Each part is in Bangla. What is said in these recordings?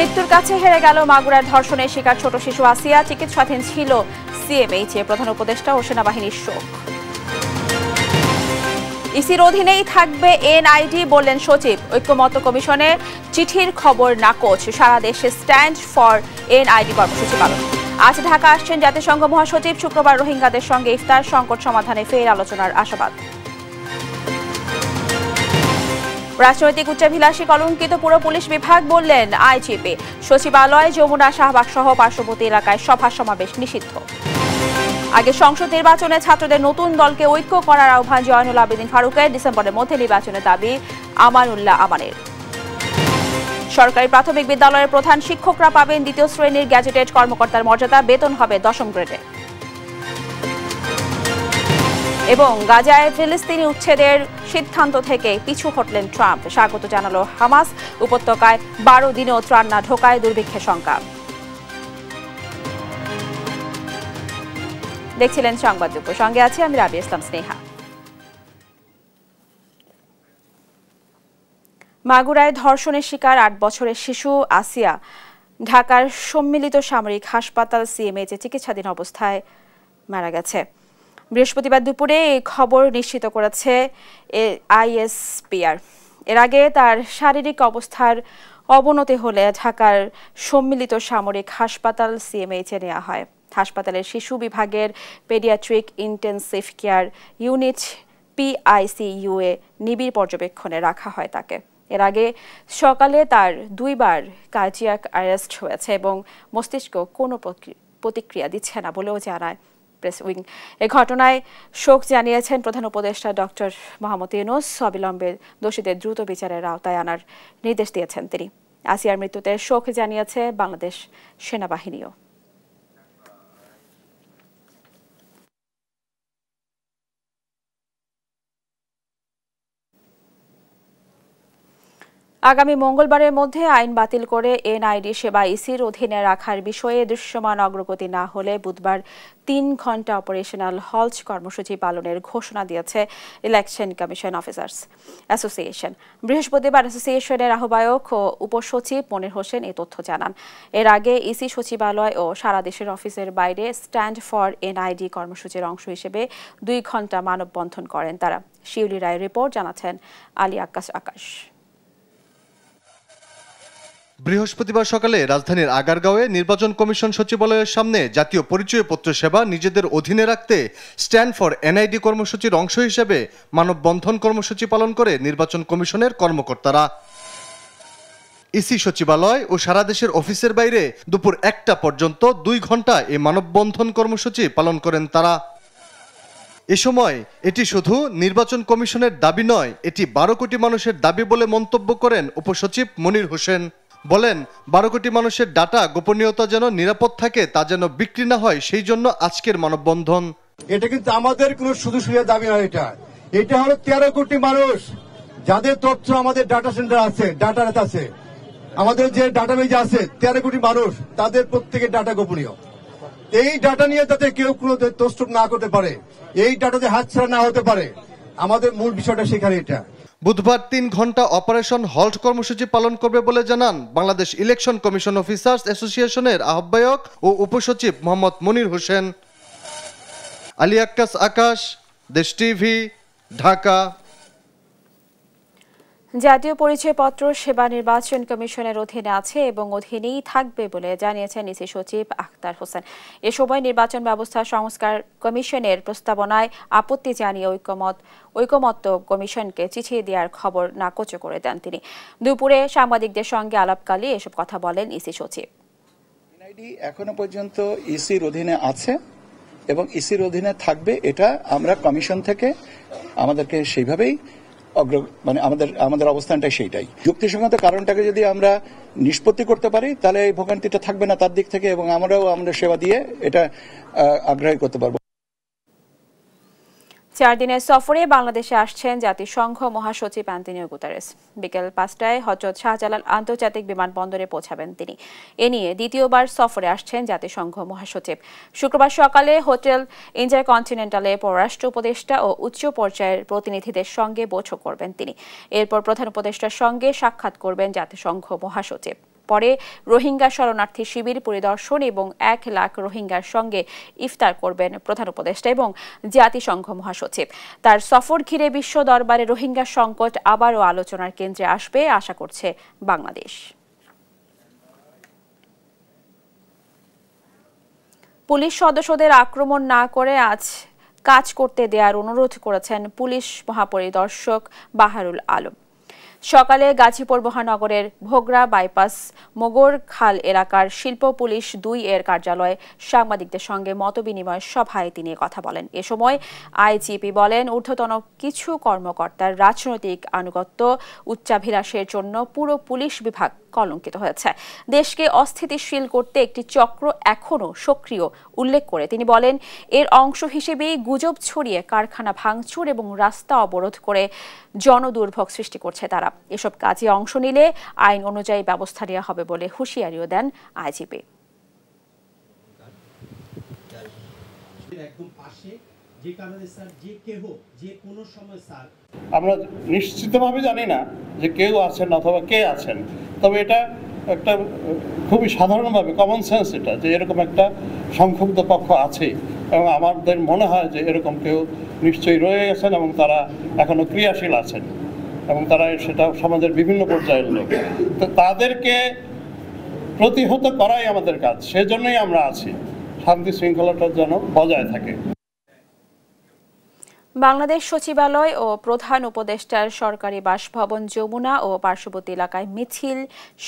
মৃত্যুর কাছে হেরে গেল মাগুরার ধর্ষণের শিকার ছোট শিশু আসিয়া। চিকিৎসাধীন ছিল সিএমএইচে। প্রধান উপদেষ্টা ও সেনাবাহিনীর শোক। ইসির অধীনেই থাকবে এনআইডি বললেন সচিব। ঐক্যমত্য কমিশনের চিঠির খবর নাকচ। সারা দেশে স্ট্যান্ড ফর এনআইডি কর্মসূচি পালন। আজ ঢাকা আসছেন জাতিসংঘ মহাসচিব। শুক্রবার রোহিঙ্গাদের সঙ্গে ইফতার। সংকট সমাধানে ফের আলোচনার আশাবাদ। রাজনৈতিক উচ্চাভিলাষী কলঙ্কিত পুরো পুলিশ বিভাগ বললেন আইজিপি। সচিবালয়, যমুনা, শাহবাগ সহ পার্শ্ববর্তী এলাকায় সভা সমাবেশ নিষিদ্ধ। আগে সংসদ নির্বাচনে ছাত্রদের নতুন দলকে ঐক্য করার আহ্বান জয়নুল আবেদিন ফারুকের। ডিসেম্বরের মধ্যে নির্বাচনের দাবি আমানুল্লাহ আমানের। সরকারি প্রাথমিক বিদ্যালয়ের প্রধান শিক্ষকরা পাবেন দ্বিতীয় শ্রেণীর গ্যাজেটেড কর্মকর্তার মর্যাদা। বেতন হবে 10ম গ্রেডে। এবং গাজায় ফিলিস্তিনি উচ্ছেদের সিদ্ধান্ত থেকে পিছু হটলেন ট্রাম্প। স্বাগত জানালো হামাস। উপত্যকায় 12 দিনেও ত্রাণ না ঢোকায় দুর্ভিক্ষের শঙ্কা। দেখছিলেন সংবাদ দুপুর, সঙ্গে আছি আমি রাবিয়া ইসলাম স্নেহা। মাগুরায় ধর্ষণের শিকার 8 বছরের শিশু আসিয়া ঢাকার সম্মিলিত সামরিক হাসপাতাল সিএমএইচে চিকিৎসাধীন অবস্থায় মারা গেছে। বৃহস্পতিবার দুপুরে এই খবর নিশ্চিত করেছে আইএসপিআর। এর আগে তার শারীরিক অবস্থার অবনতি হলে ঢাকার সম্মিলিত সামরিক হাসপাতাল সিএমএইচে নেওয়া হয়। হাসপাতালের শিশু বিভাগের paediatric intensive care unit PICU এ নিবিড় পর্যবেক্ষণে রাখা হয় তাকে। এর আগে সকালে তার 2 বার কার্ডিয়াক অ্যারেস্ট হয়েছে এবং মস্তিষ্ক কোনো প্রতিক্রিয়া দিচ্ছে না বলেও জানায় প্রেস উইং। এই ঘটনায় শোক জানিয়েছেন প্রধান উপদেষ্টা ডক্টর মোহাম্মদ ইউনূস। অবিলম্বে দোষীদের দ্রুত বিচারের আওতায় আনার নির্দেশ দিয়েছেন তিনি। আসিয়ার মৃত্যুতে শোক জানিয়েছে বাংলাদেশ সেনাবাহিনীও। আগামী মঙ্গলবারের মধ্যে আইন বাতিল করে এনআইডি সেবা ইসির অধীনে রাখার বিষয়ে দৃশ্যমান অগ্রগতি না হলে বুধবার 3 ঘণ্টা অপারেশনাল হল্ট কর্মসূচি পালনের ঘোষণা দিয়েছে ইলেকশন কমিশন অফিসার্স অ্যাসোসিয়েশন। বৃহস্পতিবার অ্যাসোসিয়েশনের আহ্বায়ক ও উপসচিব মনির হোসেন এই তথ্য জানান। এর আগে ইসি সচিবালয় ও সারা দেশের অফিসের বাইরে স্ট্যান্ড ফর এনআইডি কর্মসূচির অংশ হিসেবে 2 ঘণ্টা মানববন্ধন করেন তারা। শিউলি রায়ের রিপোর্ট, জানাচ্ছেন আলী আকাশ। বৃহস্পতিবার সকালে রাজধানীর আগারগাঁওয়ে নির্বাচন কমিশন সচিবালয়ের সামনে জাতীয় পরিচয়পত্র সেবা নিজেদের অধীনে রাখতে স্ট্যান্ড ফর এনআইডি কর্মসূচির অংশ হিসেবে মানববন্ধন কর্মসূচি পালন করে নির্বাচন কমিশনের কর্মকর্তারা। ইসি সচিবালয় ও সারা দেশের অফিসের বাইরে দুপুর 1টা পর্যন্ত 2 ঘণ্টা এই মানববন্ধন কর্মসূচি পালন করেন তারা। এ সময় এটি শুধু নির্বাচন কমিশনের দাবি নয়, এটি 12 কোটি মানুষের দাবি বলে মন্তব্য করেন উপসচিব মনির হোসেন। বলেন, 12 কোটি মানুষের ডাটা গোপনীয়তা যেন নিরাপদ থাকে, তা যেন বিক্রি না হয়, সেই জন্য আজকের মানববন্ধন। এটা কিন্তু আমাদের কোনো শুধু দাবি নয়, এটা হলো 13 কোটি মানুষ যাদের তথ্য আমাদের ডাটা সেন্টার আছে, ডাটাবেস আছে, আমাদের যে ডাটাবেজ আছে 13 কোটি মানুষ, তাদের প্রত্যেকের ডাটা গোপনীয়। এই ডাটা নিয়ে যাতে কেউ কোনো তথ্য না করতে পারে, এই ডাটাতে হাতছাড়া না হতে পারে, আমাদের মূল বিষয়টা সেখানে। এটা বুধবার 3 ঘণ্টা অপারেশন হল্ট কর্মসূচি পালন করবে বলে জানান বাংলাদেশ ইলেকশন কমিশন অফিসার্স অ্যাসোসিয়েশনের আহ্বায়ক ও উপসচিব মোহাম্মদ মনির হোসেন। আলী আকাশ, দেশ টিভি, ঢাকা। জাতীয় পরিচয়পত্র সেবা নির্বাচন কমিশনের অধীনে আছে এবং অধীনেই থাকবে বলে জানিয়েছেন ইসি সচিব আখতার হোসেন। এ সময় নির্বাচন ব্যবস্থা সংস্কার কমিশনের প্রস্তাবনায় আপত্তি জানিয়ে ঐকমত্য কমিশনকে চিঠি দেওয়ার খবর নাকচ করে দেন তিনি। দুপুরে সাংবাদিকদের সঙ্গে আলাপকালে এসব কথা বলেন ইসি সচিব। এনআইডি এখনো পর্যন্ত ইসির অধীনে আছে এবং ইসির অধীনে থাকবে, এটা আমরা কমিশন থেকে আমাদেরকে সেইভাবেই আমাদের অবস্থানটাই সেইটাই। যুক্তিসঙ্গত কারণটাকে যদি আমরা নিষ্পত্তি করতে পারি তাহলে এই ভোগান্তিটা থাকবে না তার দিক থেকে, এবং আমরাও আমাদের সেবা দিয়ে এটা আগ্রহী করতে পারবো। 4 দিনের সফরে বাংলাদেশে আসছেন জাতিসংঘ মহাসচিব অ্যান্টোনিও গুতেরেস। বিকেল 5টায় হযরত শাহজালাল আন্তর্জাতিক বিমানবন্দরে পৌঁছাবেন তিনি। এ নিয়ে দ্বিতীয়বার সফরে আসছেন জাতিসংঘ মহাসচিব। শুক্রবার সকালে হোটেল ইন্টারকন্টিনেন্টালে পররাষ্ট্র উপদেষ্টা ও উচ্চ পর্যায়ের প্রতিনিধিদের সঙ্গে বৈঠক করবেন তিনি। এরপর প্রধান উপদেষ্টার সঙ্গে সাক্ষাৎ করবেন জাতিসংঘ মহাসচিব। পরে রোহিঙ্গা শরণার্থী শিবির পরিদর্শন এবং 1 লাখ রোহিঙ্গার সঙ্গে ইফতার করবেন প্রধান উপদেষ্টা এবং জাতিসংঘ মহাসচিব। তার সফর ঘিরে বিশ্ব দরবারে রোহিঙ্গা সংকট আবারও আলোচনার কেন্দ্রে আসবে আশা করছে বাংলাদেশ। পুলিশ সদস্যদের আক্রমণ না করে আজ কাজ করতে দেওয়ার অনুরোধ করেছেন পুলিশ মহাপরিদর্শক বাহারুল আলম। সকালে গাজীপুর মহানগরের ভোগড়া বাইপাস মোগরখাল এলাকার শিল্প পুলিশ 2 এর কার্যালয়ে সাংবাদিকদের সঙ্গে মতবিনিময় সভায় তিনি কথা বলেন। এ সময় আইজিপি বলেন, ঊর্ধ্বতন কিছু কর্মকর্তার রাজনৈতিক আনুগত্য উচ্চাভিলাষের জন্য পুরো পুলিশ বিভাগ কলঙ্কিত হয়েছে। দেশকে অস্থিতিশীল করতে একটি চক্র এখনও সক্রিয় উল্লেখ করে তিনি বলেন, এর অংশ হিসেবেই গুজব ছড়িয়ে কারখানা ভাঙচুর এবং রাস্তা অবরোধ করে জনদুর্ভোগ সৃষ্টি করছে তারা। এসব কাজে অংশ নিলে আইন অনুযায়ী ব্যবস্থা নেওয়া হবে বলে হুঁশিয়ারিও দেন আইজিপি। আমরা নিশ্চিতভাবে জানি না যে কেউ আছেন অথবা কে আছেন, তবে এটা একটা খুবই সাধারণভাবে কমন সেন্স এটা যে এরকম একটা সংক্ষুব্ধ পক্ষ আছে এবং আমাদের মনে হয় যে এরকম কেউ নিশ্চয়ই রয়ে গেছেন এবং তারা এখনো ক্রিয়াশীল আছেন এবং তারা সেটা সমাজের বিভিন্ন পর্যায়ের লোক। তো তাদেরকে প্রতিহত করাই আমাদের কাজ, সেজন্যই আমরা আছি, শান্তি শৃঙ্খলাটা যেন বজায় থাকে। বাংলাদেশ সচিবালয় ও প্রধান উপদেষ্টার সরকারি বাসভবন যমুনা ও পার্শ্ববর্তী এলাকায় মিছিল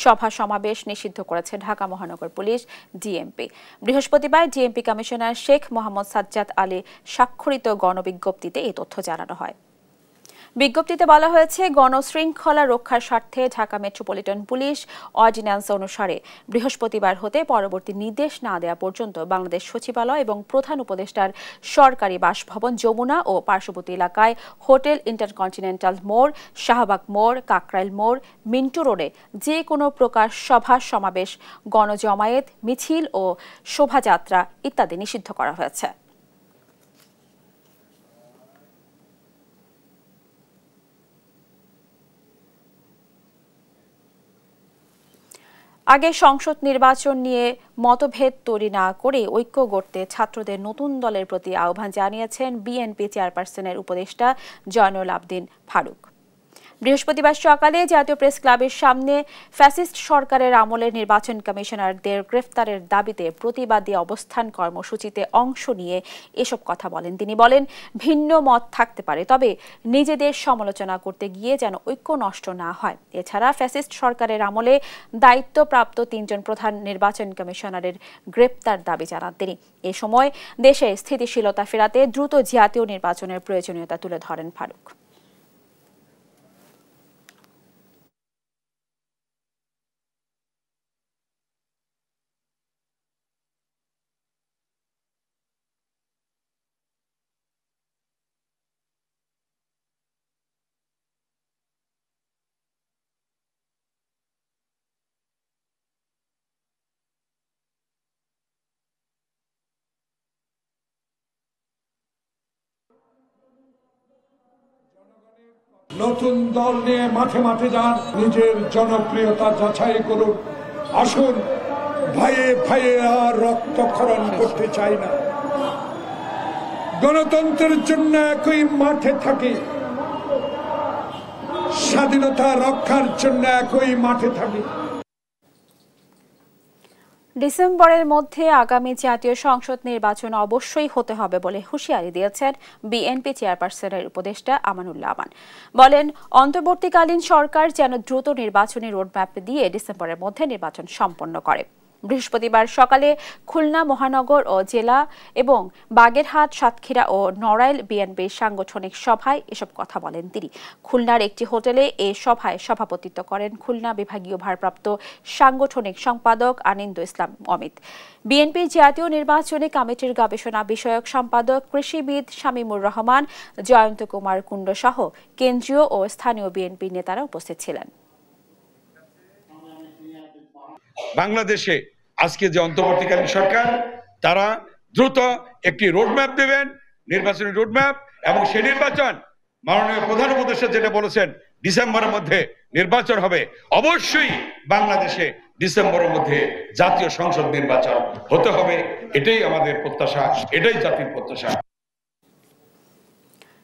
সভা সমাবেশ নিষিদ্ধ করেছে ঢাকা মহানগর পুলিশ ডিএমপি। বৃহস্পতিবার ডিএমপি কমিশনার শেখ মোহাম্মদ সাজ্জাদ আলী স্বাক্ষরিত গণবিজ্ঞপ্তিতে এই তথ্য জানানো হয়। বিজ্ঞপ্তিতে বলা হয়েছে, গণশৃঙ্খলা রক্ষার স্বার্থে ঢাকা মেট্রোপলিটন পুলিশ অর্ডিন্যান্স অনুসারে বৃহস্পতিবার হতে পরবর্তী নির্দেশ না দেওয়া পর্যন্ত বাংলাদেশ সচিবালয় এবং প্রধান উপদেষ্টার সরকারি বাসভবন যমুনা ও পার্শ্ববর্তী এলাকায় হোটেল ইন্টারকন্টিনেন্টাল মোড়, শাহবাগ মোড়, কাকরাইল মোড়, মিন্টু রোডে যে কোনো প্রকার সভা সমাবেশ, গণজমায়েত, মিছিল ও শোভাযাত্রা ইত্যাদি নিষিদ্ধ করা হয়েছে। আগে সংসদ নির্বাচন নিয়ে মতভেদ তৈরি না করে ঐক্য গড়তে ছাত্রদের নতুন দলের প্রতি আহ্বান জানিয়েছেন বিএনপি চেয়ারপারসনের উপদেষ্টা জয়নুল আবদিন ফারুক। বৃহস্পতিবার সকালে জাতীয় প্রেস ক্লাবের সামনে ফ্যাসিস্ট সরকারের আমলের নির্বাচন কমিশনারদের গ্রেফতারের দাবিতে প্রতিবাদী অবস্থান কর্মসূচিতে অংশ নিয়ে এসব কথা বলেন তিনি। বলেন, ভিন্ন মত থাকতে পারে, তবে নিজেদের সমালোচনা করতে গিয়ে যেন ঐক্য নষ্ট না হয়। এছাড়া ফ্যাসিস্ট সরকারের আমলে দায়িত্বপ্রাপ্ত 3 জন প্রধান নির্বাচন কমিশনারের গ্রেফতার দাবি জানান তিনি। এ সময় দেশে স্থিতিশীলতা ফেরাতে দ্রুত জাতীয় নির্বাচনের প্রয়োজনীয়তা তুলে ধরেন ফারুক। নতুন দল নিয়ে মাঠে মাঠে যান, নিজের জনপ্রিয়তা যাচাই করুন। আসুন, ভাইয়ে ভাইয়ে আর রক্তক্ষরণ করতে চাই না। গণতন্ত্রের জন্য একই মাঠে থাকি, স্বাধীনতা রক্ষার জন্য একই মাঠে থাকি। ডিসেম্বরের মধ্যে আগামী জাতীয় সংসদ নির্বাচন অবশ্যই হতে হবে বলে হুঁশিয়ারি দিয়েছেন বিএনপি চেয়ারপারসনের উপদেষ্টা আমানুল্লাহ আমান। বলেন, অন্তর্বর্তীকালীন সরকার যেন দ্রুত নির্বাচনী রোডম্যাপ দিয়ে ডিসেম্বরের মধ্যে নির্বাচন সম্পন্ন করে। বৃহস্পতিবার সকালে খুলনা মহানগর ও জেলা এবং বাগেরহাট, সাতক্ষীরা ও নড়াইল বিএনপির সাংগঠনিক সভায় এসব কথা বলেন তিনি। খুলনার একটি হোটেলে এ সভায় সভাপতিত্ব করেন খুলনা বিভাগীয় ভারপ্রাপ্ত সাংগঠনিক সম্পাদক আনিন্দু ইসলাম অমিত। বিএনপির জাতীয় নির্বাচনী কমিটির গবেষণা বিষয়ক সম্পাদক কৃষিবিদ শামীমুর রহমান, জয়ন্ত কুমার কুণ্ড সহ কেন্দ্রীয় ও স্থানীয় বিএনপি নেতারা উপস্থিত ছিলেন। বাংলাদেশে আজকে যে অন্তর্বর্তীকালীন সরকার, তারা দ্রুত একটি রোডম্যাপ দেবেন, নির্বাচনী রোডম্যাপ, এবং সেই নির্বাচন মাননীয় প্রধান উপদেষ্টা যেটা বলেছেন ডিসেম্বরের মধ্যে নির্বাচন হবে। অবশ্যই বাংলাদেশে ডিসেম্বরের মধ্যে জাতীয় সংসদ নির্বাচন হতে হবে। এটাই আমাদের প্রত্যাশা, এটাই জাতির প্রত্যাশা।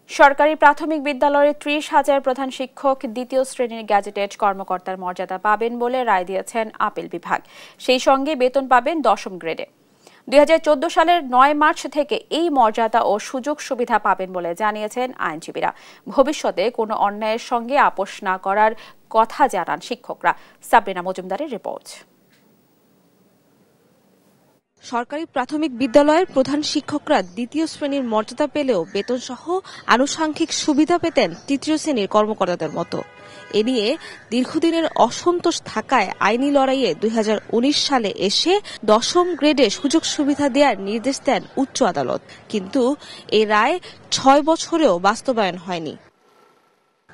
সরকারি প্রাথমিক বিদ্যালয়ের ৩০,০০০ প্রধান শিক্ষক দ্বিতীয় শ্রেণীর গ্যাজেটেড কর্মকর্তার মর্যাদা পাবেন বলে রায় দিয়েছেন আপিল বিভাগ। সেই সঙ্গে বেতন পাবেন ১০ম গ্রেডে। ২০১৪ সালের ৯ মার্চ থেকে এই মর্যাদা ও সুযোগ সুবিধা পাবেন বলে জানিয়েছেন আইনজীবীরা। ভবিষ্যতে কোনো অন্যায়ের সঙ্গে আপোষ না করার কথা জানান শিক্ষকরা। সাবরিনা মজুমদারের রিপোর্ট। সরকারি প্রাথমিক বিদ্যালয়ের প্রধান শিক্ষকরা দ্বিতীয় শ্রেণীর মর্যাদা পেলেও বেতনসহ আনুষঙ্গিক সুবিধা পেতেন তৃতীয় শ্রেণীর কর্মকর্তাদের মতো। এ নিয়ে দীর্ঘদিনের অসন্তোষ থাকায় আইনি লড়াইয়ে ২০১৯ সালে এসে ১০ম গ্রেডে সুযোগ সুবিধা দেওয়ার নির্দেশ দেন উচ্চ আদালত। কিন্তু এই রায় ৬ বছরেও বাস্তবায়ন হয়নি।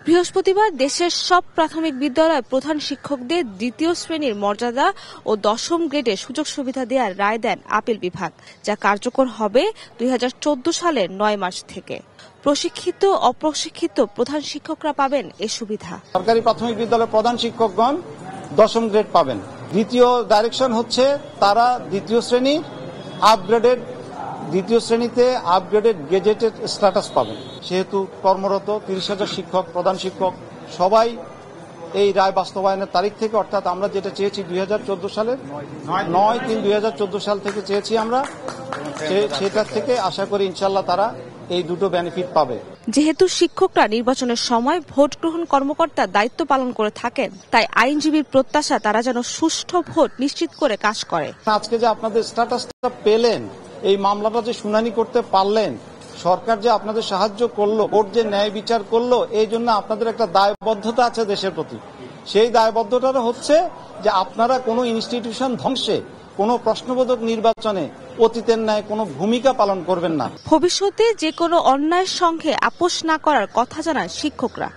বৃহস্পতিবার দেশের সব প্রাথমিক বিদ্যালয় প্রধান শিক্ষকদের দ্বিতীয় শ্রেণীর মর্যাদা ও ১০ম গ্রেডে সুযোগ সুবিধা দেওয়ার রায় দেন আপিল বিভাগ, যা কার্যকর হবে ২০১৪ সালের ৯ মার্চ থেকে। প্রশিক্ষিত অপ্রশিক্ষিত প্রধান শিক্ষকরা পাবেন এ সুবিধা। সরকারি প্রাথমিক বিদ্যালয়ের প্রধান শিক্ষকগণ ১০ম গ্রেড পাবেন। দ্বিতীয় ডাইরেকশন হচ্ছে তারা দ্বিতীয় শ্রেণীতে আপগ্রেডেড গেজেটেড স্ট্যাটাস পাবেন। সেহেতু কর্মরত ৩০,০০০ শিক্ষক, প্রধান শিক্ষক সবাই এই রায় বাস্তবায়নের তারিখ থেকে, অর্থাৎ আমরা যেটা চেয়েছি ২০১৪ সালের ৯/৩/২০১৪ সাল থেকে চেয়েছি আমরা, সেটার থেকে আশা করি ইনশাল্লাহ তারা এই দুটো বেনিফিট পাবে। যেহেতু শিক্ষকরা নির্বাচনের সময় ভোট গ্রহণ কর্মকর্তার দায়িত্ব পালন করে থাকেন, তাই আইনজীবীর প্রত্যাশা তারা যেন সুষ্ঠু ভোট নিশ্চিত করে কাজ করে। আজকে যে আপনাদের স্ট্যাটাসটা পেলেন, এই মামলাটা যে শুনানি করতে পারলেন, সরকার যে আপনাদের সাহায্য করলো, কোর্ট যে ন্যায় বিচার করলো, এই জন্য আপনাদের একটা দায়বদ্ধতা আছে দেশের প্রতি। সেই দায়বদ্ধতাটা হচ্ছে যে আপনারা কোনো ইনস্টিটিউশন ধ্বংসে, কোনো প্রশ্নবোধক নির্বাচনে অতীতের ন্যায় কোনো ভূমিকা পালন করবেন না। ভবিষ্যতে যে কোনো অন্যায়ের সঙ্গে আপোষ না করার কথা জানান শিক্ষকরা।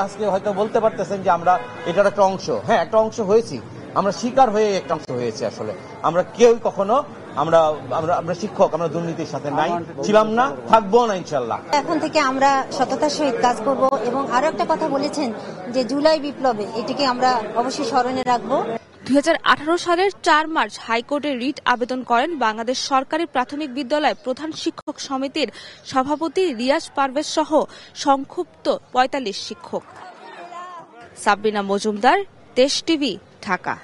আজকে হয়তো বলতে পারতেছেন যে আমরা এটার একটা অংশ, হ্যাঁ একটা অংশ হয়েছি, আমরা শিকার হয়ে একটা অংশ হয়েছে। আসলে আমরা কেউ কখনো আমরা শিক্ষক, আমরা দুর্নীতির সাথে নাই, ছিলাম না, থাকবো না ইনশাল্লাহ। এখন থেকে আমরা সততার সহিত কাজ করব। এবং আরো একটা কথা বলেছেন যে জুলাই বিপ্লবে, এটিকে আমরা অবশ্যই স্মরণে রাখবো। ২০১৮ সালের ৪ মার্চ হাইকোর্টে রিট আবেদন করেন বাংলাদেশ সরকারি প্রাথমিক বিদ্যালয় প্রধান শিক্ষক সমিতির সভাপতি রিয়াজ পারভেজ সহ সংক্ষুব্ধ ৪৫ শিক্ষক। সাবরিনা মজুমদার, দেশ টিভি, ঢাকা।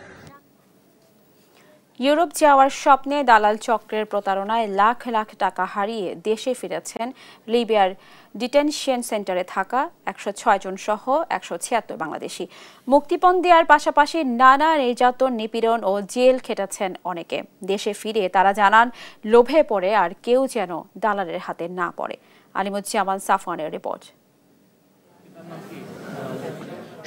ইউরোপ যাওয়ার স্বপ্নে দালাল চক্রের প্রতারণায় লাখ লাখ টাকা হারিয়ে দেশে ফিরেছেন লিবিয়ার ডিটেনশন সেন্টারে থাকা ১০৬ জন সহ ১৭৬ বাংলাদেশি। মুক্তিপণ দেওয়ার পাশাপাশি নানা নির্যাতন, নিপীড়ন ও জেল খেটেছেন অনেকে। দেশে ফিরে তারা জানান, লোভে পড়ে আর কেউ যেন দালালের হাতে না পড়ে। আলিমুজ্জামান সাফওয়ানের রিপোর্ট।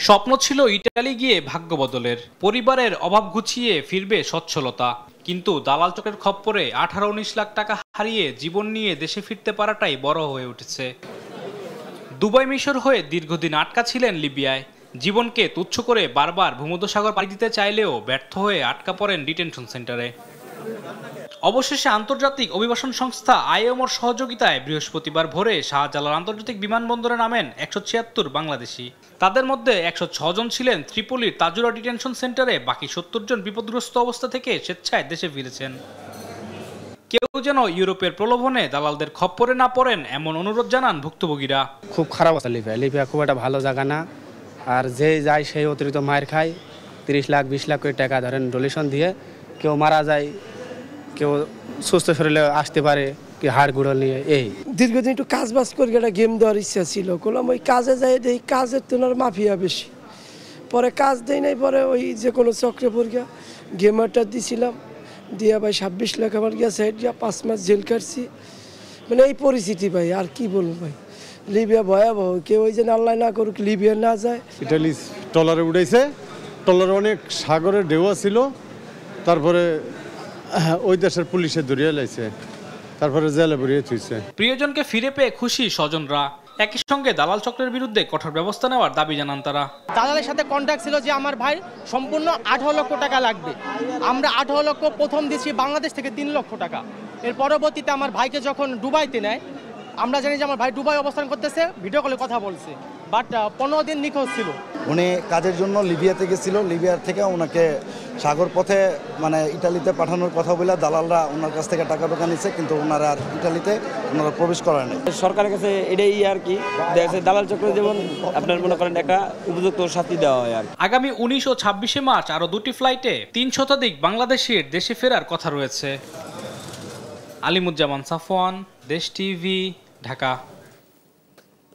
স্বপ্ন ছিল ইটালি গিয়ে ভাগ্য বদলের, পরিবারের অভাব ঘুচিয়ে ফিরবে সচ্ছলতা। কিন্তু দালাল চক্রের খপ্পরে ১৮-১৯ লাখ টাকা হারিয়ে জীবন নিয়ে দেশে ফিরতে পারাটাই বড় হয়ে উঠেছে। দুবাই মিশর হয়ে দীর্ঘদিন আটকা ছিলেন লিবিয়ায়। জীবনকে তুচ্ছ করে বারবার ভূমধ্যসাগর পাড়ি দিতে চাইলেও ব্যর্থ হয়ে আটকা পড়েন ডিটেনশন সেন্টারে। অবশেষে আন্তর্জাতিক অভিবাসন সংস্থা আইওমোর সহযোগিতায় বৃহস্পতিবার ভোরে শাহজালাল আন্তর্জাতিক বিমানবন্দরে নামেন ১৭৬ বাংলাদেশি। তাদের মধ্যে ১০৬ জন ছিলেন ত্রিপোলির তাজুরা ডিটেনশন সেন্টারে, বাকি ৭০ জন বিপদগ্রস্ত অবস্থা থেকে স্বেচ্ছায় দেশে ফিরেছেন। কেউ যেন ইউরোপের প্রলোভনে দালালদের খপ্পরে না পড়েন, এমন অনুরোধ জানান ভুক্তভোগীরা। খুব খারাপ অবস্থা লিবিয়া খুব একটা ভালো জায়গা না। আর যে যায় সেই অতিরিক্ত মায়ের খায়। ৩০ লাখ ২০ লাখ করে টাকা ধরেন ডোনেশন দিয়ে, কেউ মারা যায়, কেউ সুস্থ শরীরে আসতে পারে, কি হাড় গুঁড়ো নিয়ে। এই দীর্ঘদিন একটু কাজ বাজ করে একটা গেম দেওয়ার ইচ্ছা ছিল, করলাম ওই কাজে যাই দেখি কাজের তুলনার মাফিয়া বেশি। পরে কাজ দেয় নাই, পরে ওই যে কোনো চক্রে পড়িয়া গেমারটা দিছিলাম, দিয়া ভাই ২৬ লাখ আমার গিয়া সাইড দিয়া ৫ মাস জেল কাটছি। মানে এই পরিস্থিতি ভাই, আর কি বলবো ভাই, লিবিয়া ভয়াবহ। কেউ ওই যে আল্লাহ না করুক লিবিয়া না যায়। ইটালি ট্রলারে উঠেছে, ট্রলারে অনেক সাগরের ঢেউ ছিল, তারপরে ওই দেশের পুলিশে ধরিয়ে লাইছে, তারপরে জেলে ভরিয়ে থুইছে। প্রিয়জনকে ফিরে পেয়ে খুশি স্বজনরা। একই সঙ্গে দালাল চক্রের বিরুদ্ধে কঠোর ব্যবস্থা নেওয়ার দাবি জানান তারা। দালালের সাথে কন্ট্যাক্ট ছিল যে আমার ভাই সম্পূর্ণ ১৮ লক্ষ টাকা লাগবে। আমরা ১৮ লক্ষ প্রথম দিচ্ছি বাংলাদেশ থেকে ৩ লক্ষ টাকা। এর পরবর্তীতে আমার ভাইকে যখন দুবাইতে নেয়, আমরা জানি যে আমার ভাই দুবাই অবস্থান করতেছে, ভিডিও কলে কথা বলছে। বাট 15 দিন নিখোঁজ ছিল। উনি কাজের জন্য লিবিয়াতে গেছিল, লিবিয়ার থেকে ওনাকে সাগর পথে মানে ইটালিতে পাঠানোর কথা বলে দালালরা ওনার কাছ থেকে টাকা নিচ্ছে, কিন্তু ওনারা আর ইটালিতে ওনারা প্রবেশ করেন নাই। সরকারের কাছে এটাই আর কি দালাল চক্র যেমন আপনার মনে করেন একটা উপযুক্ত শাস্তি দেওয়া হয় আর। আগামী 19 ও 26শে মার্চ আরও 2টি ফ্লাইটে 3 শতাধিক বাংলাদেশির দেশে ফেরার কথা রয়েছে। আলিমুজ্জামান সাফওয়ান, দেশ টিভি, ঢাকা।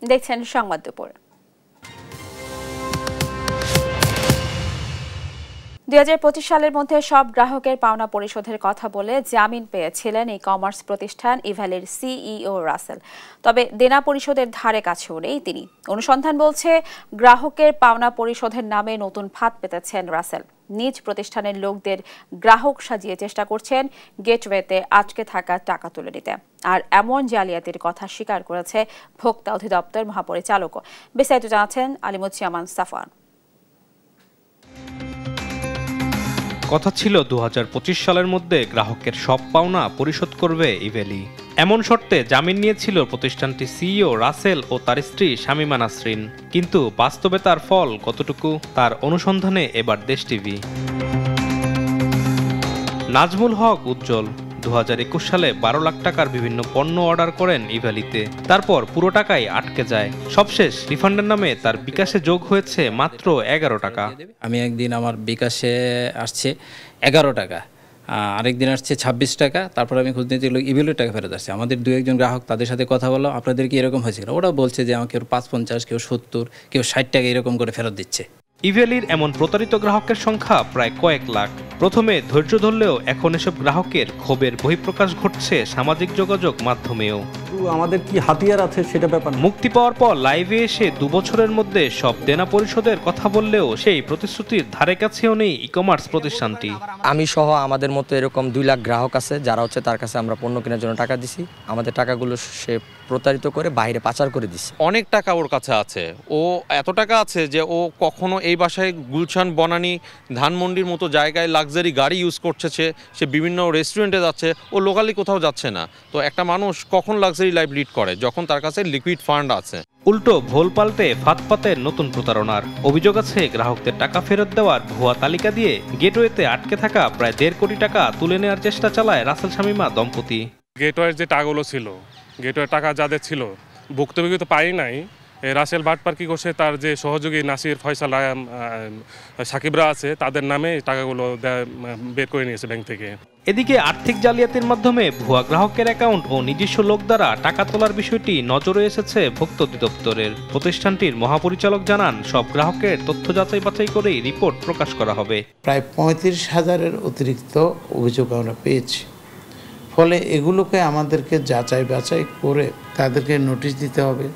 দেখছেন সংবাদ দুপুর। 2025 সালের মধ্যে সব গ্রাহকের পাওনা পরিশোধের কথা বলে জামিন পেয়েছিলেন ই কমার্স প্রতিষ্ঠান ইভ্যালির সিইও রাসেল। তবে দেনা পরিশোধের ধারে কাছেও নেই তিনি। অনুসন্ধান বলছে গ্রাহকের পাওনা পরিশোধের নামে নতুন ফাঁদ পেতেছেন রাসেল। নিজ প্রতিষ্ঠানের লোকদের গ্রাহক সাজিয়ে চেষ্টা করছেন গেটওয়েতে আটকে থাকা টাকা তুলে নিতে। আর এমন জালিয়াতির কথা স্বীকার করেছে ভোক্তা অধিদপ্তর মহাপরিচালকও। বিস্তারিত জানাচ্ছেন আলিমুজ্জামান সাফওয়ান। কথা ছিল 2025 সালের মধ্যে গ্রাহকের সব পাওনা পরিশোধ করবে ইভ্যালি। এমন শর্তে জামিন নিয়েছিল প্রতিষ্ঠানটির সিইও রাসেল ও তার স্ত্রী শামিমা নাসরিন। কিন্তু বাস্তবে তার ফল কতটুকু, তার অনুসন্ধানে এবার দেশ টিভি। নাজমুল হক উজ্জ্বল 2021 সালে 12 লাখ টাকার বিভিন্ন পণ্য অর্ডার করেন ইভ্যালিতে। তারপর পুরো টাকাই আটকে যায়। সবশেষ রিফান্ডের নামে তার বিকাশে যোগ হয়েছে মাত্র 11 টাকা। আমি একদিন আমার বিকাশে আসছে 11 টাকা, আরেকদিন আসছে 26 টাকা। তারপর আমি খোঁজ নিতে গেলে ইভ্যালির টাকা ফেরত আসছে। আমাদের 2-1 জন গ্রাহক, তাদের সাথে কথা বললাম, আপনাদের কি এরকম হয়েছে? ওরা বলছে যে আমাকে 550, কেউ 70, কেউ 60 টাকা এরকম করে ফেরত দিচ্ছে। ইভ্যালির এমন প্রতারিত গ্রাহকের সংখ্যা প্রায় কয়েক লাখ। প্রথমে ধৈর্য ধরলেও এখন এসব গ্রাহকের ক্ষোভের বহিঃপ্রকাশ ঘটছে সামাজিক যোগাযোগ মাধ্যমেও। আমাদের কি হাতিয়ার আছে সেটা ব্যাপার। মুক্তি পাওয়ার পর লাইভে এসে 2 বছরের মধ্যে সব দেনা পরিশোধের কথা বললেও সেই প্রতিশ্রুতির ধারে কাছেও নেই ই কমার্স প্রতিষ্ঠানটি। আমি সহ আমাদের মতো এরকম 2 লাখ গ্রাহক আছে যারা হচ্ছে তার কাছে আমরা পণ্য কেনার জন্য টাকা দিছি, আমাদের টাকাগুলো সে প্রতারিত করে বাইরে পাচার করে দিচ্ছে। অনেক টাকা ওর কাছে আছে, ও এত টাকা আছে যে ও কখনো এই বাসায় গুলশান, বনানী, ধানমন্ডির মতো জায়গায় লাক্সারি গাড়ি ইউজ করছে, সে বিভিন্ন রেস্টুরেন্টে যাচ্ছে, ও লোকালি কোথাও যাচ্ছে না। তো একটা মানুষ কখন লাক্সারি লাইফ লিড করে যখন তার কাছে লিকুইড ফান্ড আছে। উল্টো ভোল পাল্টে ফাঁদ পাতের নতুন প্রতারণার অভিযোগ আছে। গ্রাহকদের টাকা ফেরত দেওয়ার ভুয়া তালিকা দিয়ে গেটওয়েতে আটকে থাকা প্রায় 1.5 কোটি টাকা তুলে নেওয়ার চেষ্টা চালায় রাসেল শামিমা দম্পতি। গেটওয়ের যে টাকাগুলো ছিল, গেটওয়ের টাকা যাদের ছিল ভুক্তভোগী তো পাই নাই। রাসেল বাটপার কি করছে, তার যে সহযোগী নাসির, ফয়সাল, সাকিবরা আছে, তাদের নামে টাকাগুলো বের করে নিয়েছে ব্যাংক থেকে। এদিকে আর্থিক জালিয়াতির মাধ্যমে ভুয়া গ্রাহকের অ্যাকাউন্ট ও নিজস্ব লোক দ্বারা টাকা তোলার বিষয়টি নজরে এসেছে ভোক্তা অধিদপ্তরের। প্রতিষ্ঠানটির মহাপরিচালক জানান, সব গ্রাহকের তথ্য যাচাই বাছাই করেই রিপোর্ট প্রকাশ করা হবে। প্রায় 35,000-এর অতিরিক্ত অভিযোগ আমরা পেয়েছি। ফলে এগুলোকে আমাদেরকে যাচাই বাছাই করে তাদেরকে নোটিশ দিতে হবে,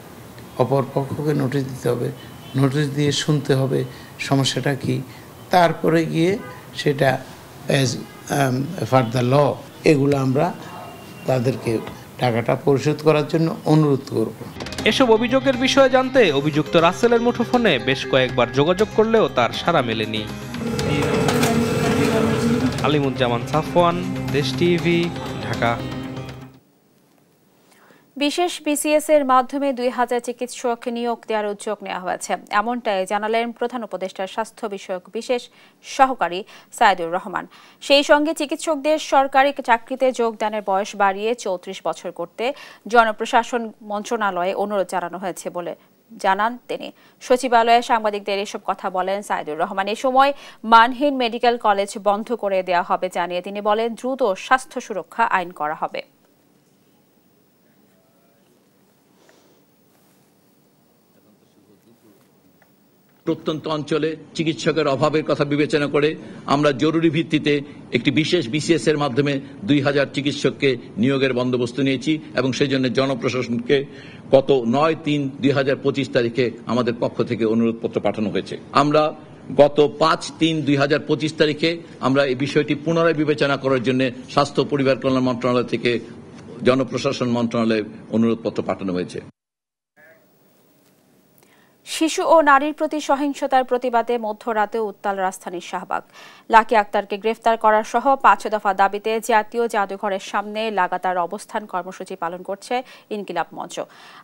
অপর পক্ষকে নোটিশ দিতে হবে, নোটিশ দিয়ে শুনতে হবে সমস্যাটা কি, তারপরে গিয়ে সেটা অ্যাজ ফার্দার ল এগুলো আমরা তাদেরকে টাকাটা পরিশোধ করার জন্য অনুরোধ করব। এসব অভিযোগের বিষয়ে জানতে অভিযুক্ত রাসেলের মুঠোফোনে বেশ কয়েকবার যোগাযোগ করলেও তার সাড়া মেলেনি। আলিমুজ্জামান সাফওয়ান, দেশ টিভি, ঢাকা। বিশেষ বিসিএস এর মাধ্যমে 2000 চিকিৎসক নিয়োগ দেওয়ার উদ্যোগ নেওয়া হয়েছে, এমনটাই জানালেন প্রধান উপদেষ্টার স্বাস্থ্য বিষয়ক বিশেষ সহকারী সাইদুর রহমান। সেই সঙ্গে চিকিৎসকদের সরকারি চাকরিতে যোগদানের বয়স বাড়িয়ে 34 বছর করতে জনপ্রশাসন মন্ত্রণালয়ে অনুরোধ জানানো হয়েছে বলে জানান তিনি। সচিবালয়ে সাংবাদিকদের এসব কথা বলেন সাইদুর রহমান। এ সময় মানহীন মেডিকেল কলেজ বন্ধ করে দেওয়া হবে জানিয়ে তিনি বলেন, দ্রুত স্বাস্থ্য সুরক্ষা আইন করা হবে। প্রত্যন্ত অঞ্চলে চিকিৎসকের অভাবের কথা বিবেচনা করে আমরা জরুরি ভিত্তিতে একটি বিশেষ বিসিএস এর মাধ্যমে 2000 চিকিৎসককে নিয়োগের বন্দোবস্ত নিয়েছি এবং সেই জন্য জনপ্রশাসনকে গত 9/3/2025 তারিখে আমাদের পক্ষ থেকে অনুরোধপত্র পাঠানো হয়েছে। আমরা গত 5/3/2025 তারিখে আমরা এই বিষয়টি পুনরায় বিবেচনা করার জন্য স্বাস্থ্য পরিবার কল্যাণ মন্ত্রণালয় থেকে জনপ্রশাসন মন্ত্রণালয়ে অনুরোধপত্র পাঠানো হয়েছে। শিশু ও নারীর প্রতি সহিংসতার প্রতিবাদে মধ্যরাতে উত্তাল রাজধানীর শাহবাগ। লাকি আক্তারকে গ্রেফতার করার সহ 5 দফা দাবিতে জাতীয় জাদুঘরের সামনে লাগাতার অবস্থান কর্মসূচি পালন করছে ইনকিলাব মঞ্চ।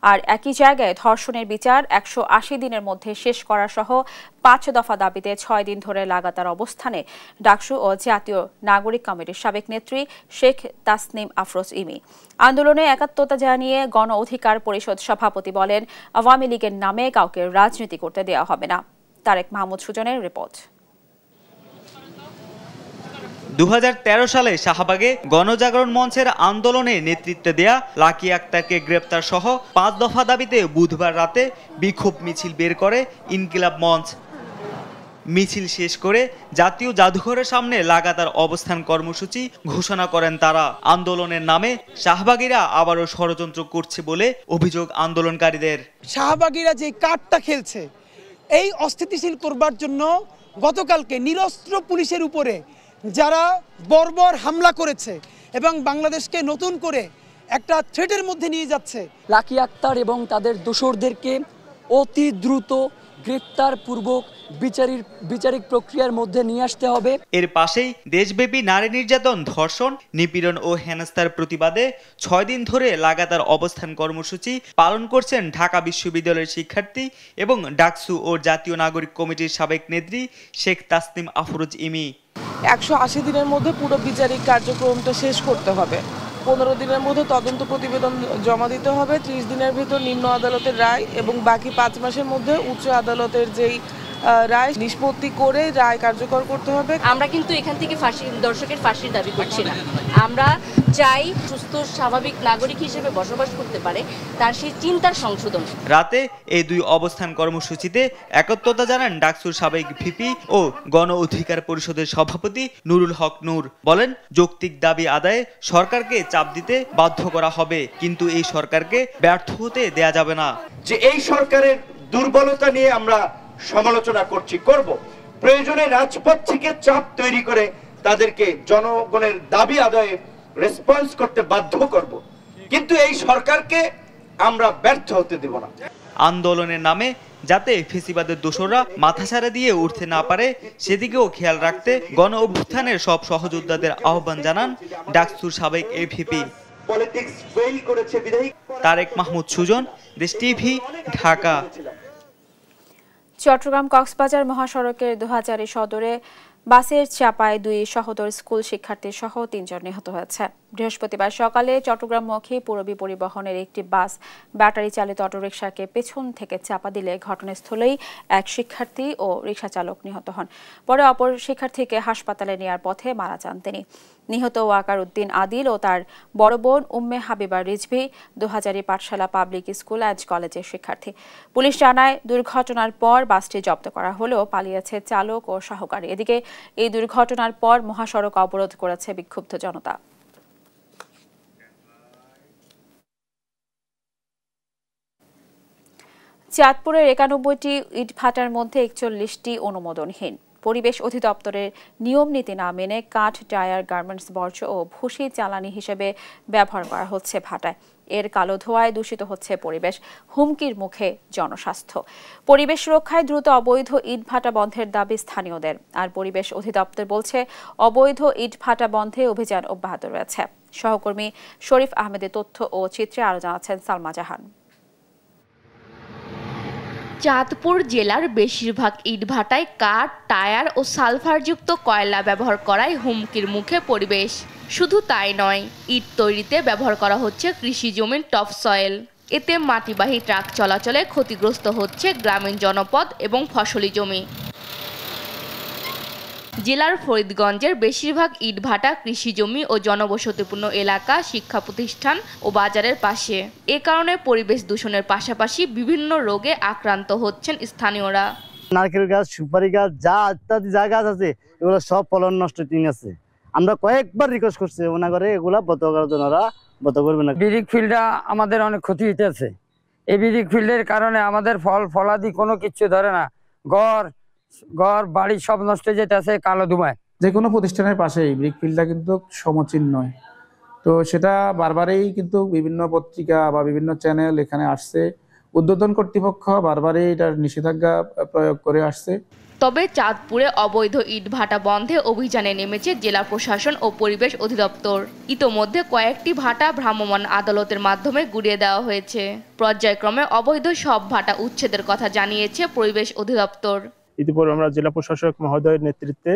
আর একই জায়গায় ধর্ষণের বিচার 180 দিনের মধ্যে শেষ করা সহ 5 দফা দাবিতে 6 দিন ধরে লাগাতার অবস্থানে ডাকসু ও জাতীয় নাগরিক কমিটির সাবেক নেত্রী শেখ তাসনিম আফরোজ ইমি। আন্দোলনে একাত্মতা জানিয়ে গণ অধিকার পরিষদ সভাপতি বলেন, আওয়ামী লীগের নামে কাউকে রাজনীতি করতে দেওয়া হবে না। তারেক মাহমুদ সুজনের রিপোর্ট। 2013 সালে শাহবাগে গণজাগরণ মঞ্চের আন্দোলনে নেতৃত্ব দেয়া লাকি আক্তারকে গ্রেপ্তার সহ 5 দফা দাবিতে বুধবার রাতে বিক্ষোভ মিছিল বের করে ইনকিলাব মঞ্চ। মিছিল শেষ করে জাতীয় জাদুঘরের সামনে লাগাতার অবস্থান কর্মসূচি ঘোষণা করেন তারা। আন্দোলনের নামে শাহবাগীরা আবারও ষড়যন্ত্র করছে বলে অভিযোগ আন্দোলনকারীদের। শাহবাগীরা যে কার্ডটা খেলছে, এই অস্থিতিশীল করবার জন্য গতকালকে নিরস্ত্র পুলিশের উপরে যারা বর্বর হামলা করেছে এবং বাংলাদেশকে নতুন করে একটা থ্রেটের মধ্যে নিয়ে যাচ্ছে, লাকি আক্তার এবং তাদের দোসরদেরকে অতি দ্রুত গ্রেপ্তার পূর্বক বিচারিক প্রক্রিয়ার মধ্যে নিয়ে আসতে হবে। এর পাশেই দেশব্যাপী নারী নির্যাতন, ধর্ষণ, নিপীড়ন ও হেনস্থার প্রতিবাদে 6 দিন ধরে লাগাতার অবস্থান কর্মসূচি পালন করছেন ঢাকা বিশ্ববিদ্যালয়ের শিক্ষার্থী এবং ডাকসু ও জাতীয় নাগরিক কমিটির সাবেক নেত্রী শেখ তাসনিম আফরোজ ইমি। 180 দিনের মধ্যে পুরো বিচারিক কার্যক্রমটা শেষ করতে হবে। 15 দিনের মধ্যে তদন্ত প্রতিবেদন জমা দিতে হবে, 30 দিনের ভিতর নিম্ন আদালতের রায় এবং বাকি 5 মাসের মধ্যে উচ্চ আদালতের যেই রায় নিষ্পত্তি করে রায় কার্যকর করতে হবে। আমরা কিন্তু এখান থেকে দর্শকের ফাঁসির দাবি করছি না। আমরা চাই সুস্থ স্বাভাবিক নাগরিক হিসেবে বসবাস করতে পারে, তার সেই চিন্তার সংশোধন। রাতে এই 2 অবস্থান কর্মসূচিতে একত্রতা জানান ডাকসুর সাবেক ভিপি ও গণ অধিকার পরিষদের সভাপতি নুরুল হক নূর। বলেন, যৌক্তিক দাবি আদায়ে সরকারকে চাপ দিতে বাধ্য করা হবে, কিন্তু এই সরকারকে ব্যর্থ হতে দেয়া যাবে না। যে এই সরকারের দুর্বলতা নিয়ে আমরা সমালোচনা করব, প্রয়োজনে রাজপথ থেকে চাপ তৈরি করে তাদেরকে জনগণের দাবি আদায়ে রেসপন্স করতে বাধ্য করব, কিন্তু এই সরকারকে আমরা ব্যর্থ হতে দেব না। আন্দোলনের নামে যাতে ফেসিবাদের দোসররা মাথাছাড়া দিয়ে উঠতে না পারে সেদিকেও খেয়াল রাখতে গণ অভ্যুত্থানের সব সহযোদ্ধাদের আহ্বান জানান ডাকসুর সাবেক এভিপি। তারেক মাহমুদ সুজন, দেশ টিভি, ঢাকা। চট্টগ্রাম কক্সবাজার মহাসড়কের দোহাজারী সদরে বাসের চাপায় 2 সহোদর স্কুল শিক্ষার্থী সহ 3 জন নিহত হয়েছে। বৃহস্পতিবার সকালে চট্টগ্রামমুখী পূরবী পরিবহনের একটি বাস ব্যাটারি চালিত অটোরিকশাকে পেছন থেকে চাপা দিলে ঘটনাস্থলেই এক শিক্ষার্থী ও রিকশা চালক নিহত হন। পরে অপর শিক্ষার্থীকে হাসপাতালে নেয়ার পথে মারা যান তিনি। নিহত ওয়াকার উদ্দিন আদিল ও তার বড় বোন উম্মে হাবিবা রিজভি দোহাজারী পাঠশালা পাবলিক স্কুল অ্যান্ড কলেজের শিক্ষার্থী। পুলিশ জানায়, দুর্ঘটনার পর বাসটি জব্দ করা হলেও পালিয়েছে চালক ও সহকারী। এদিকে এই দুর্ঘটনার পর মহাসড়ক অবরোধ করেছে বিক্ষুব্ধ জনতা। চাঁদপুরের 91টি ইটভাটার মধ্যে 41টি অনুমোদনহীন। পরিবেশ অধিদপ্তরের নিয়ম নীতি না মেনে কাঠ, টায়ার, গার্মেন্টস বর্জ্য ও ভুসি জ্বালানি হিসেবে ব্যবহার করা হচ্ছে ভাটায়। এর কালো ধোঁয়ায় দূষিত হচ্ছে পরিবেশ, হুমকির মুখে জনস্বাস্থ্য। পরিবেশ রক্ষায় দ্রুত অবৈধ ইটভাটা বন্ধের দাবি স্থানীয়দের। আর পরিবেশ অধিদপ্তর বলছে, অবৈধ ইটভাটা বন্ধে অভিযান অব্যাহত রয়েছে। সহকর্মী শরীফ আহমেদের তথ্য ও চিত্রে আরো জানাচ্ছেন সালমা জাহান। চাঁদপুর জেলার বেশিরভাগ ইটভাটায় কাঠ, টায়ার ও সালফারযুক্ত কয়লা ব্যবহার করায় হুমকির মুখে পরিবেশ। শুধু তাই নয়, ইট তৈরিতে ব্যবহার করা হচ্ছে কৃষি জমির টপ সয়েল। এতে মাটিবাহী ট্রাক চলাচলে ক্ষতিগ্রস্ত হচ্ছে গ্রামীণ জনপদ এবং ফসলি জমি। জেলার ফরিদগঞ্জের বেশিরভাগ ইটভাটা কৃষি জমি ও জনবসতিপূর্ণ এলাকা, শিক্ষা প্রতিষ্ঠান ও বাজারের পাশে। এ কারণে পরিবেশ দূষণের পাশাপাশি বিভিন্ন রোগে আক্রান্ত হচ্ছেন স্থানীয়রা। নারকেল গাছ, সুপারি গাছ, যা ইত্যাদি যা গাছ আছে এগুলো সব ফলন নষ্ট হয়ে গেছে। আমরা কয়েকবার রিকোয়েস্ট করছি মনে করে এগুলা বন্ধ করার জন্য, বন্ধ করবে না। বিরিক ফিল্ডটা আমাদের অনেক ক্ষতি হইতেছে। এই বিরিক ফিল্ডের কারণে আমাদের ফলাদি কোনো কিছু ধরে না, ঘর বাড়ি সব নষ্ট হয়ে যেতেছে কালো ধুমায়। যে কোনো প্রতিষ্ঠানের পাশে এই ব্রিক ফিল্ডটা কিন্তু সমচিহ্ন নয়, তো সেটা বারবারই কিন্তু বিভিন্ন পত্রিকা বা বিভিন্ন চ্যানেল এখানে আসছে, ঊর্ধ্বতন কর্তৃপক্ষ বারবারই এটার নিষেধাজ্ঞা প্রয়োগ করে আসছে। তবে চাঁদপুরে অবৈধ ইটভাটা বন্ধে অভিযানে নেমেছে জেলা প্রশাসন ও পরিবেশ অধিদপ্তর। ইতোমধ্যে কয়েকটি ভাটা ভ্রাম্যমাণ আদালতের মাধ্যমে গুড়িয়ে দেওয়া হয়েছে। পর্যায়ক্রমে অবৈধ সব ভাটা উচ্ছেদের কথা জানিয়েছে পরিবেশ অধিদপ্তর। ইতিপূর্বে আমরা জেলা প্রশাসক মহোদয়ের নেতৃত্বে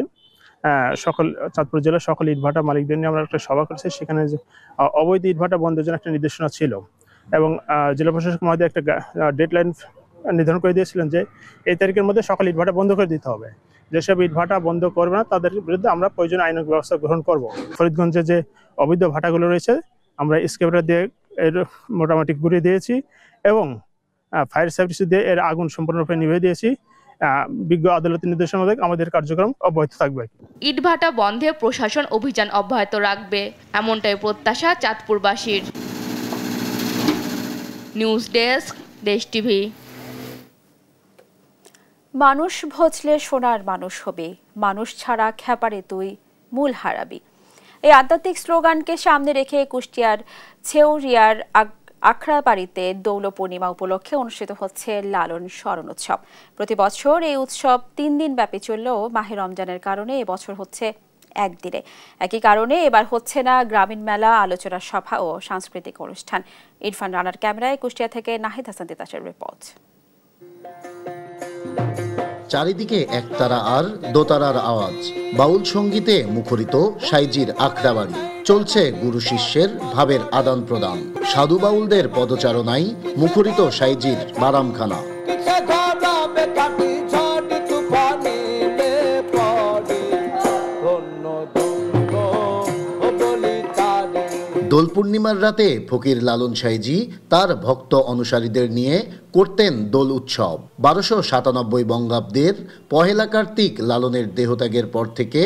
সকল চাঁদপুর জেলার সকল ইটভাটা মালিকদের নিয়ে আমরা একটা সভা করেছি। সেখানে অবৈধ ইটভাটা বন্ধের জন্য একটা নির্দেশনা ছিল এবং জেলা প্রশাসক মহোদয় একটা ডেডলাইন নির্ধারণ করে দিয়েছিলেন যে এই তারিখের মধ্যে সকল ইটভাটা বন্ধ করে দিতে হবে। যেসব ইটভাটা বন্ধ করবে না তাদের বিরুদ্ধে আমরা প্রয়োজনীয় আইনানুগ ব্যবস্থা গ্রহণ করব। ফরিদগঞ্জে যে অবৈধ ভাটাগুলো রয়েছে আমরা এক্সকেভেটর দিয়ে এর মোটামুটি ঘুরিয়ে দিয়েছি এবং ফায়ার সার্ভিস দিয়ে এর আগুন সম্পূর্ণরূপে নিভিয়ে দিয়েছি। বিজ্ঞ আদালতের নির্দেশনা মোতাবেক আমাদের কার্যক্রম অব্যাহত থাকবে। ইটভাটা বন্ধে প্রশাসন অভিযান অব্যাহত রাখবে, এমনটাই প্রত্যাশা চাঁদপুরবাসীর। নিউজ ডেস্ক, দেশ টিভি। মানুষ ভজলে সোনার মানুষ হবে, মানুষ ছাড়া খ্যাপারে তুই মূল হারাবি। এই আধ্যাত্মিক স্লোগানকে সামনে রেখে কুষ্টিয়ার ছেউরিয়ার আখড়াবাড়িতে দৌল পূর্ণিমা উপলক্ষে অনুষ্ঠিত হচ্ছে লালন স্মরণ উৎসব। প্রতি বছর এই উৎসব 3 দিন ব্যাপী চললেও মাহে রমজানের কারণে এবছর হচ্ছে একদিনে। একই কারণে এবার হচ্ছে না গ্রামীণ মেলা, আলোচনা সভা ও সাংস্কৃতিক অনুষ্ঠান। ইরফান রানার ক্যামেরায় কুষ্টিয়া থেকে নাহিদ হাসান তিতাসের রিপোর্ট। চারিদিকে একতারা আর দোতারার আওয়াজ, বাউল সঙ্গীতে মুখরিত সাইজির আখড়াবাড়ি। চলছে গুরু শিষ্যের ভাবের আদান প্রদান, সাধু বাউলদের পদচারণায় মুখরিত সাইজির বারামখানা। দোল পূর্ণিমার রাতে ফকির লালন সাইজি তার ভক্ত অনুসারীদের নিয়ে করতেন দোল উৎসব। 1297 বঙ্গাব্দের পহেলা কার্তিক লালনের দেহত্যাগের পর থেকে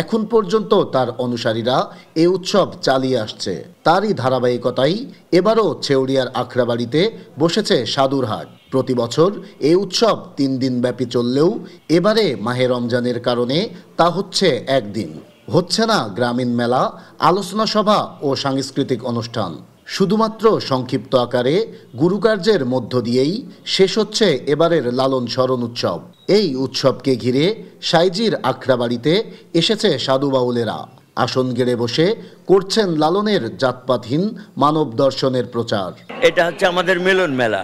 এখন পর্যন্ত তার অনুসারীরা এ উৎসব চালিয়ে আসছে। তারই ধারাবাহিকতায় এবারও ছেউরিয়ার আখড়াবাড়িতে বসেছে সাধুর হাট। প্রতি বছর এই উৎসব 3 দিন ব্যাপী চললেও এবারে মাহে রমজানের কারণে তা হচ্ছে একদিন। হচ্ছে না গ্রামীণ মেলা, আলোচনা সভা ও সাংস্কৃতিক অনুষ্ঠান। শুধুমাত্র সংক্ষিপ্ত আকারে গুরুকার্যের মধ্য দিয়েই শেষ হচ্ছে এবারের লালন স্মরণ উৎসব। এই উৎসবকে ঘিরে সাইজির আখড়াবাড়িতে এসেছে সাধু বাউলেরা। আসন গেড়ে বসে করছেন লালনের জাতপাতহীন মানব দর্শনের প্রচার। এটা হচ্ছে আমাদের মিলন মেলা,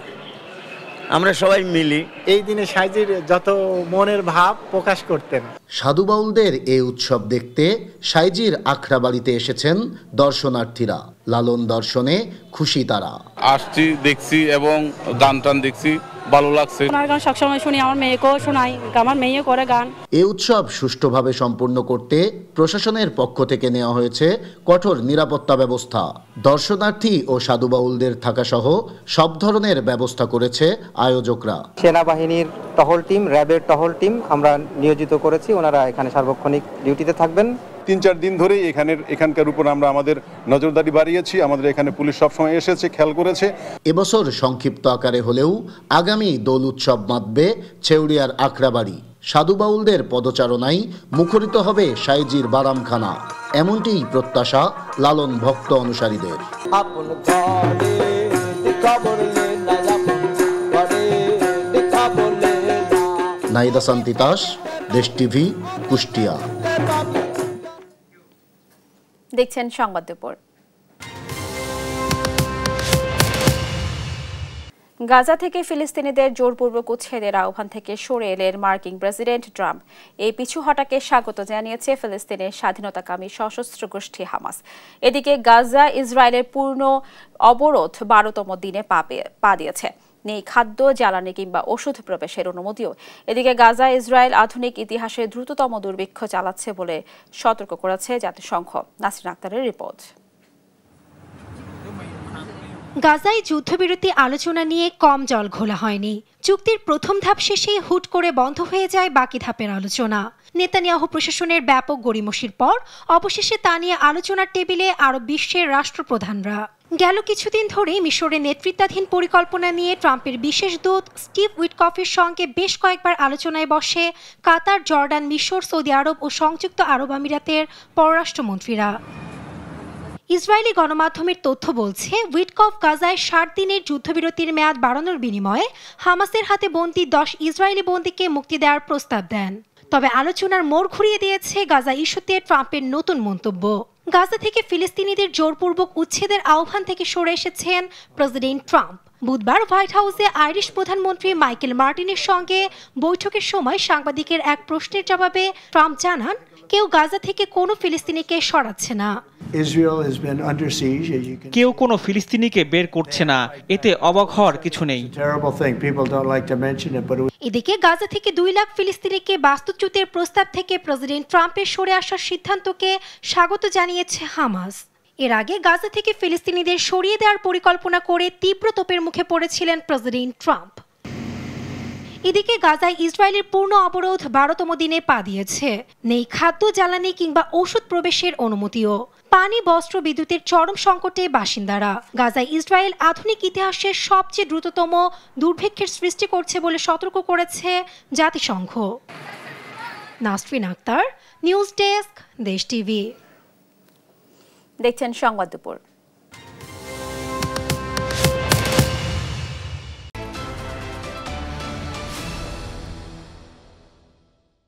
আমরা সবাই মিলি এই দিনে সাইজির যত মনের ভাব প্রকাশ করতেন। সাধু বাউলদের এই উৎসব দেখতে সাইজির আখড়াবাড়িতে এসেছেন দর্শনার্থীরা। লালন দর্শনে খুশি তারা। আসছি, দেখছি এবং গান টান দেখছি, ভালো লাগছে। আমার গান সবসময় শুনি, আমার মেয়েকেও শোনাই, আমার মেয়েও করে গান। এই উৎসব সুষ্ঠুভাবে সম্পূর্ণ করতে প্রশাসনের পক্ষ থেকে নেওয়া হয়েছে কঠোর নিরাপত্তা ব্যবস্থা। দর্শনার্থী ও সাধু বাউলদের থাকা সহ সব ধরনের ব্যবস্থা করেছে আয়োজকরা। সেনাবাহিনীর টহল টিম, র্যাবের টহল টিম আমরা নিয়োজিত করেছি, ওনারা এখানে সার্বক্ষণিক ডিউটিতে থাকবেন। 3-4 দিন ধরেই এখানকার উপর আমরা আমাদের নজরদারি বাড়িয়েছি। আমাদের এখানে পুলিশ সবসময় এসেছে, খেয়াল করেছে। এবছর সংক্ষিপ্ত আকারে হলেও আগামী দোল উৎসব মাতবে ছেউরিয়ার আখড়াবাড়ি। সাধু বাউলদের পদচারণায় মুখরিত হবে সাইজির বারামখানা, এমনটিই প্রত্যাশা লালন ভক্ত অনুসারীদের। নাহিদ হাসান তিতাস, দেশ টিভি, কুষ্টিয়া। দেখছেন সংবাদ দুপুর। গাজা থেকে ফিলিস্তিনিদের জোরপূর্বক উচ্ছেদের আহ্বান থেকে সরে এলেন মার্কিন প্রেসিডেন্ট ট্রাম্প। এই পিছু হটাকে স্বাগত জানিয়েছে ফিলিস্তিনের স্বাধীনতাকামী সশস্ত্র গোষ্ঠী হামাস। এদিকে গাজা ইসরায়েলের পূর্ণ অবরোধ 12তম দিনে পা দিয়েছে। নেই খাদ্য, জ্বালানি কিংবা ওষুধ প্রবেশের অনুমতিও। এদিকে গাজা ইসরায়েল আধুনিক ইতিহাসে দ্রুততম দুর্ভিক্ষ চালাচ্ছে বলে সতর্ক করেছে জাতিসংঘ। নাসরিন আক্তারের রিপোর্ট। গাজায় যুদ্ধবিরতি আলোচনা নিয়ে কম জল ঘোলা হয়নি। চুক্তির প্রথম ধাপ শেষে হুট করে বন্ধ হয়ে যায় বাকি ধাপের আলোচনা। নেতানিয়াহু প্রশাসনের ব্যাপক গড়িমসির পর অবশেষে তা নিয়ে আলোচনার টেবিলে আরব বিশ্বের রাষ্ট্রপ্রধানরা। গেল কিছুদিন ধরে মিশরের নেতৃত্বাধীন পরিকল্পনা নিয়ে ট্রাম্পের বিশেষ দূত স্টিভ উইটকফের সঙ্গে বেশ কয়েকবার আলোচনায় বসে কাতার, জর্ডান, মিশর, সৌদি আরব ও সংযুক্ত আরব আমিরাতের পররাষ্ট্রমন্ত্রীরা। ইসরায়েলি গণমাধ্যমের তথ্য বলছে উইটকফ গাজায় 60 দিনের যুদ্ধবিরতির মেয়াদ বাড়ানোর বিনিময়ে হামাসের হাতে বন্দী 10 ইসরায়েলি বন্দীকে মুক্তি দেওয়ার প্রস্তাব দেন। তবে আলোচনার মোড় ঘুরিয়ে দিয়েছে গাজা ইস্যুতে ট্রাম্পের নতুন মন্তব্য। গাজা থেকে ফিলিস্তিনিদের জোরপূর্বক উচ্ছেদের আহ্বান থেকে সরে এসেছেন প্রেসিডেন্ট ট্রাম্প। বুধবার হোয়াইট হাউসে আইরিশ প্রধানমন্ত্রী মাইকেল মার্টিনের সঙ্গে বৈঠকের সময় সাংবাদিকের এক প্রশ্নের জবাবে ট্রাম্প জানান, কেউ গাজা থেকে কোনো ফিলিস্তিনিকে সরাচ্ছে না। কেউ কোনো ফিলিস্তিনিকে বের করছে না, এতে অবাক হওয়ার কিছু নেই। এদিকে গাজা থেকে 2 লাখ ফিলিস্তিনিকে বাস্তুচ্যুতের প্রস্তাব থেকে প্রেসিডেন্ট ট্রাম্পের সরে আসার সিদ্ধান্তকে স্বাগত জানিয়েছে হামাস। এর আগে গাজা থেকে ফিলিস্তিনিদের সরিয়ে দেওয়ার পরিকল্পনা করে তীব্র তোপের মুখে পড়েছিলেন প্রেসিডেন্ট ট্রাম্প। এদিকে গাজায় ইসরায়েলের পূর্ণ অবরোধ 12তম দিনে পা দিয়েছে। নেই খাদ্য, জ্বালানি কিংবা ওষুধ প্রবেশের অনুমতিও। পানি, বস্ত্র, বিদ্যুতের চরম সংকটে বাসিন্দারা। গাজায় ইসরায়েল আধুনিক ইতিহাসের সবচেয়ে দ্রুততম দুর্ভিক্ষের সৃষ্টি করছে বলে সতর্ক করেছে জাতিসংঘ। নাসরিন আক্তার, নিউজ ডেস্ক, দেশ টিভি। দেখছেন সংবাদ দুপুর।